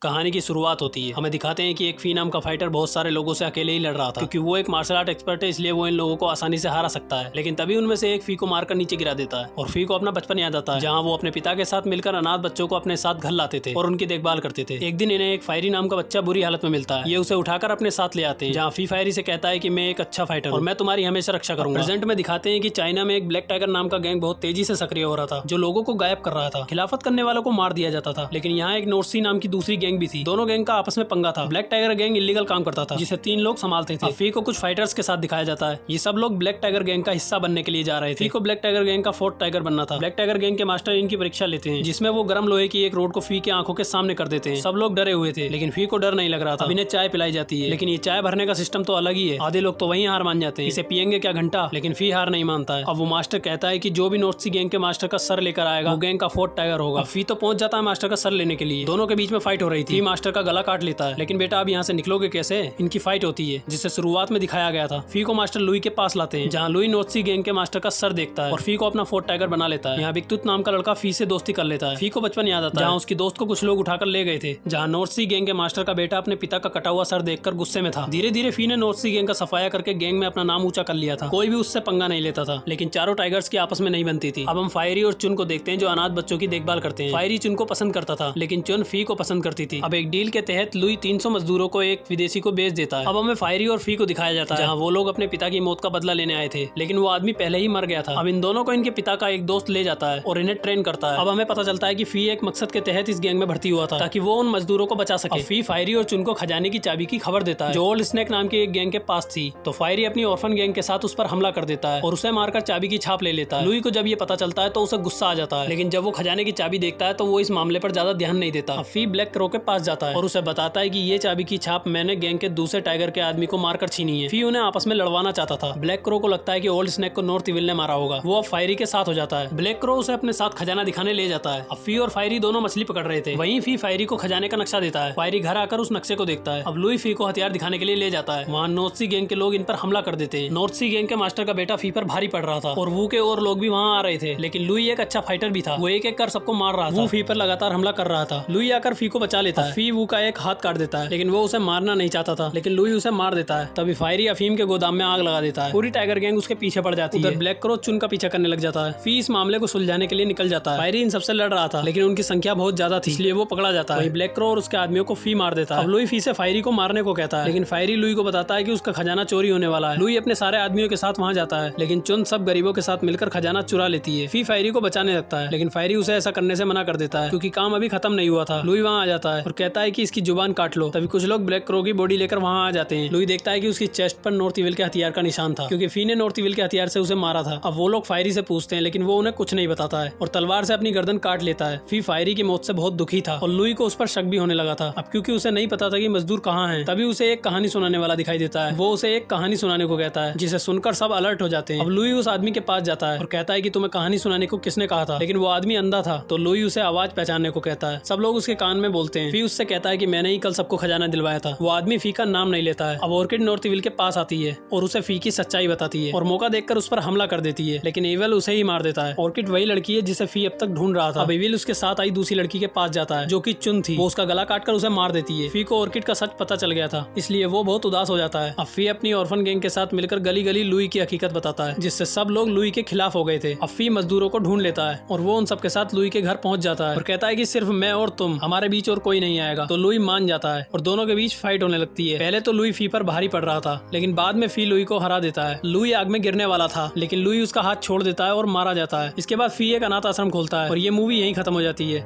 कहानी की शुरुआत होती है। हमें दिखाते हैं कि एक फी नाम का फाइटर बहुत सारे लोगों से अकेले ही लड़ रहा था, क्योंकि वो एक मार्शल आर्ट एक्सपर्ट है, इसलिए वो इन लोगों को आसानी से हरा सकता है। लेकिन तभी उनमें से एक फी को मारकर नीचे गिरा देता है और फी को अपना बचपन याद आता है, जहाँ वो अपने पिता के साथ मिलकर अनाथ बच्चों को अपने साथ घर लाते थे और उनकी देखभाल करते थे। एक दिन इन्हें एक फायरी नाम का बच्चा बुरी हालत में मिलता है। ये उसे उठाकर अपने साथ ले आते हैं, जहाँ फी फायरी से कहता है कि मैं एक अच्छा फाइटर और मैं तुम्हारी हमेशा रक्षा करूंगा। प्रेजेंट में दिखाते हैं कि चाइना में एक ब्लैक टाइगर नाम का गैंग बहुत तेजी से सक्रिय हो रहा था, जो लोगों को गायब कर रहा था। खिलाफत करने वालों को मार दिया जाता था। लेकिन यहाँ एक नॉर्थ सी नाम की दूसरी गैंग भी थी। दोनों गैंग का आपस में पंगा था। ब्लैक टाइगर गैंग इलीगल काम करता था, जिसे 3 लोग संभालते थे। फी को कुछ फाइटर्स के साथ दिखाया जाता है। ये सब लोग ब्लैक टाइगर गैंग का हिस्सा बनने के लिए जा रहे थे। फी को ब्लैक टाइगर गैंग का 4th टाइगर बनना था। ब्लैक टाइगर गैंग के मास्टर इनकी परीक्षा लेते हैं, जिसमें वो गर्म लोहे की एक रोड को फी के आंखों के सामने कर देते हैं। सब लोग डरे हुए थे, लेकिन फी को डर नहीं लग रहा था। अब इन्हें चाय पिलाई जाती है, लेकिन ये चाय भरने का सिस्टम तो अलग ही है। आधे लोग तो वहीं हार मान जाते हैं, इसे पियेंगे क्या घंटा। लेकिन फी हार नहीं मानता है। अब वो मास्टर कहता है कि जो भी नॉर्थ सी गैंग के मास्टर का सर लेकर आएगा, वो गैंग का 4th टाइगर होगा। फी तो पहुंच जाता है मास्टर का सर लेने के लिए। दोनों के बीच में फाइट हो रही थी। मास्टर का गला काट लेता है, लेकिन बेटा अब यहाँ से निकलोगे कैसे। इनकी फाइट होती है, जिसे शुरुआत में दिखाया गया था। फी को मास्टर लुई के पास लाते हैं, जहाँ लुई नॉर्थ सी गैंग के मास्टर का सर देखता है और फी को अपना 4th टाइगर बना लेता है। यहाँ बिकतुत नाम का लड़का फी से दोस्ती कर लेता है। फी को बचपन याद आता है, जहाँ उसकी दोस्त को कुछ लोग उठाकर ले गए थे, जहाँ नॉर्थ सी गैंग के मास्टर का बेटा अपने पिता का कटा हुआ सर देखकर गुस्से में था। धीरे धीरे फी ने नॉर्थ सी गैंग का सफाया करके गैंग में अपना नाम ऊंचा कर लिया था। कोई भी उससे पंगा नहीं लेता था, लेकिन चारों टाइगर्स की आपस में नहीं बनती थी। अब हम फायरी और चुन को देखते हैं, जो अनाथ बच्चों की देखभाल करते हैं। फायरी चुन को पसंद करता था, लेकिन चुन फी को पसंद करती थी। अब एक डील के तहत लुई 300 मजदूरों को एक विदेशी को बेच देता है। अब हमें फायरी और फी को दिखाया जाता है, जहाँ वो लोग अपने पिता की मौत का बदला लेने आए थे, लेकिन वो आदमी पहले ही मर गया था। अब इन दोनों को इनके पिता का एक दोस्त ले जाता है और इन्हें ट्रेन करता है। अब हमें पता चलता है कि फी एक मकसद के तहत इस गैंग में भर्ती हुआ था, ताकि वो उन मजदूरों को बचा सके। फी फायरी और चुन को खजाने की चाबी की खबर देता है, जो ओल्ड स्नेक नाम की एक गैंग के पास थी। तो फायरी अपनी ऑर्फन गैंग के साथ उस पर हमला कर देता है और उसे मारकर चाबी की छाप ले लेता है। लुई को जब ये पता चलता है तो उसे गुस्सा आ जाता है, लेकिन जब वो खजाने की चाबी देखता है तो वो इस मामले पर ज्यादा ध्यान नहीं देता। फी ब्लैक क्रो के पास जाता है और उसे बताता है कि ये चाबी की छाप मैंने गैंग के दूसरे टाइगर के आदमी को मारकर छीनी है। फी उन्हें आपस में लड़वाना चाहता था। ब्लैक क्रो को लगता है कि ओल्ड स्नेक को नॉर्थ इविल ने मारा होगा। वो अब फायरी के साथ हो जाता है। ब्लैक क्रो उसे अपने साथ खजाना दिखाने ले जाता है। अब फी और फायरी दोनों मछली पकड़ रहे थे। वहीं फी फायरी को खजाने का नक्शा देता है। फायरी घर आकर उस नक्शे को देखता है। अब लुई फी को हथियार दिखाने के लिए ले जाता है। वहाँ नॉर्थ सी गैंग के लोग इन पर हमला कर देते हैं। नॉर्थ सी गैंग के मास्टर का बेटा फी पर भारी पड़ रहा था और वू के और लोग भी वहाँ आ रहे थे, लेकिन लुई एक अच्छा फाइटर भी था। वो एक एक कर सबको मार रहा था। वो फी पर लगातार हमला कर रहा था। लुई आकर फी को बचा लेता है। फी वू का एक हाथ काट देता है, लेकिन वो उसे मारना नहीं चाहता था, लेकिन लुई उसे मार देता है। तभी फायरी अफीम के गोदाम में आग लगा देता है। पूरी टाइगर गैंग उसके पीछे पड़ जाती है। ब्लैक क्रो चुन का पीछा करने लग जाता है। फी इस मामले को सुलझाने के लिए निकल जाता है। फायरी इन सबसे लड़ रहा था, लेकिन उनकी संख्या बहुत ज्यादा थी, इसलिए वो पकड़ा जाता है। ब्लैक क्रो और उसके आदमियों को फी मार देता है। अब लुई फी से फायरी को मारने को कहता है, लेकिन फायरी लुई को बताता है कि उसका खजाना चोरी होने वाला है। लुई अपने सारे आदमियों के साथ वहाँ जाता है, लेकिन चुन सब गरीबों के साथ मिलकर खजाना चुरा लेती है। फी फायरी को बचाने लगता है, लेकिन फायरी उसे ऐसा करने से मना कर देता है, क्योंकि काम अभी खत्म नहीं हुआ था। लुई वहाँ आ जाता है और कहता है कि इसकी जुबान काट लो। तभी कुछ लोग ब्लैक क्रो की बॉडी लेकर वहाँ आ जाते हैं। लुई देखता है कि उसकी चेस्ट पर नॉर्थ इविल के हथियार का निशान था, क्योंकि फी ने नॉर्थ इविल के हथियार से उसे मारा था। अब वो लोग फायरी से पूछते हैं, लेकिन वो उन्हें कुछ नहीं बताता है और तलवार से अपनी गर्दन काट लेता है। फी फायरी की मौत से बहुत दुखी था और लुई को उस पर शक भी होने लगा था। अब क्योंकि उसे नहीं पता था कि मजदूर कहाँ हैं, तभी उसे एक कहानी सुनाने वाला दिखाई देता है। वो उसे एक कहानी सुनाने को कहता है, जिसे सुनकर सब अलर्ट हो जाते हैं। अब लुई उस आदमी के पास जाता है और कहता है कि तुम्हें कहानी सुनाने को किसने कहा था, लेकिन वो आदमी अंधा था। तो लुई उसे आवाज पहचानने को कहता है। सब लोग उसके कान में बोलते हैं। फी उससे कहता है कि मैंने ही कल सबको खजाना दिलवाया था। वो आदमी फी का नाम नहीं लेता है। अब ऑर्किड नॉर्थ इविल के पास आती है और उसे फी की सच्चाई बताती है और मौका देखकर उस पर हमला कर देती है, लेकिन एविल उसे ही मार देता है। ऑर्किड वही लड़की है जिसे फी अब तक ढूंढ रहा था। अब एविल उसके साथ आई दूसरी लड़की के पास जाता है, जो कि चुन थी। वो उसका गला काटकर उसे मार देती है। फी को ऑर्किड का सच पता चल गया था, इसलिए वो बहुत उदास हो जाता है। अब फी अपनी ऑर्फन गैंग के साथ मिलकर गली गली लुई की हकीकत बताता है, जिससे सब लोग लुई के खिलाफ हो गए थे। अब फी मजदूरों को ढूंढ लेता है और वो उन सबके साथ लुई के घर पहुंच जाता है और कहता है कि सिर्फ मैं और तुम, हमारे बीच और कोई नहीं आएगा। तो लुई मान जाता है और दोनों के बीच फाइट होने लगती है। पहले तो लुई फी पर भारी पड़ रहा था, लेकिन बाद में फी लुई को हरा देता है। लुई आग में गिरने वाला था, लेकिन लुई उसका हाथ छोड़ देता है और मारा जाता है। इसके बाद फी एक अनाथ आश्रम खोलता है और ये मूवी यहीं खत्म हो जाती है।